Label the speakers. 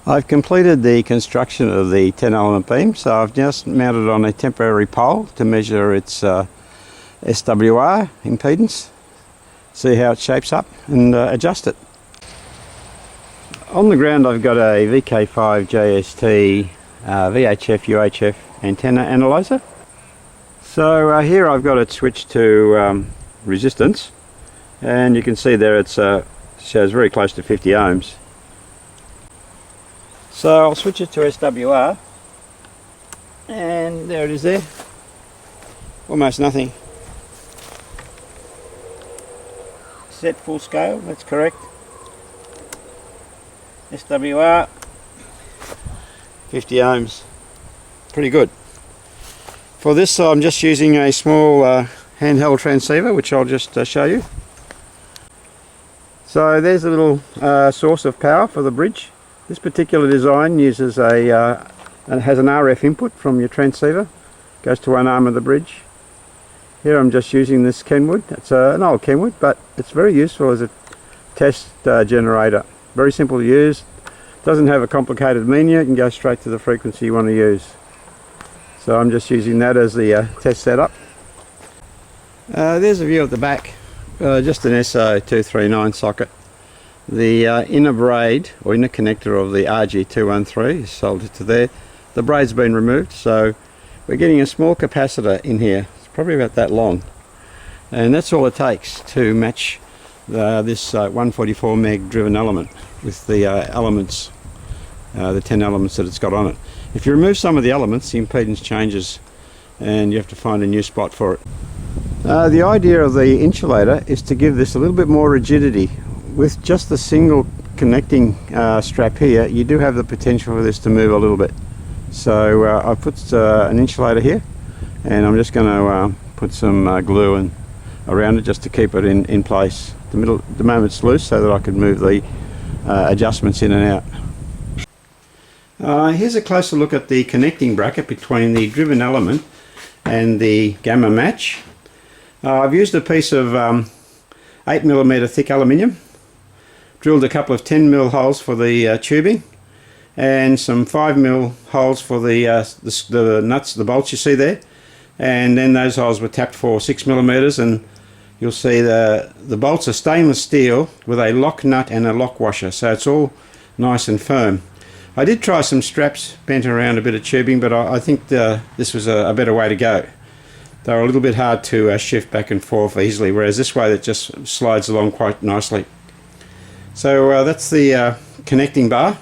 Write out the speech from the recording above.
Speaker 1: I've completed the construction of the 10 element beam, so I've just mounted on a temporary pole to measure its SWR impedance, see how it shapes up and adjust it. On the ground I've got a VK3AQZ VHF UHF antenna analyzer. So here I've got it switched to resistance, and you can see there it shows very close to 50 ohms. So I'll switch it to SWR, and there it is there, almost nothing. Set full scale, that's correct. SWR, 50 ohms, pretty good. For this I'm just using a small handheld transceiver, which I'll just show you. So there's a little source of power for the bridge. This particular design uses and has an RF input from your transceiver, goes to one arm of the bridge. Here I'm just using this Kenwood. It's an old Kenwood, but it's very useful as a test generator. Very simple to use, doesn't have a complicated menu, you can go straight to the frequency you want to use. So I'm just using that as the test setup. There's a view at the back, just an SO239 socket. The inner braid or inner connector of the RG213 is soldered to there. The braid's been removed, so we're getting a small capacitor in here. It's probably about that long, and that's all it takes to match this 144 meg driven element with the elements, the 10 elements that it's got on it. If you remove some of the elements, the impedance changes and you have to find a new spot for it. The idea of the insulator is to give this a little bit more rigidity. With just the single connecting strap here, you do have the potential for this to move a little bit. So I've put an insulator here, and I'm just going to put some glue around it just to keep it in place. The moment it's loose, so that I can move the adjustments in and out. Here's a closer look at the connecting bracket between the driven element and the gamma match. I've used a piece of 8mm thick aluminium, drilled a couple of 10mm holes for the tubing, and some 5mm holes for the nuts, the bolts you see there, and then those holes were tapped for 6mm, and you'll see the bolts are stainless steel with a lock nut and a lock washer, so it's all nice and firm. I did try some straps bent around a bit of tubing, but I think this was a better way to go. They're a little bit hard to shift back and forth easily, whereas this way it just slides along quite nicely. So that's the connecting bar.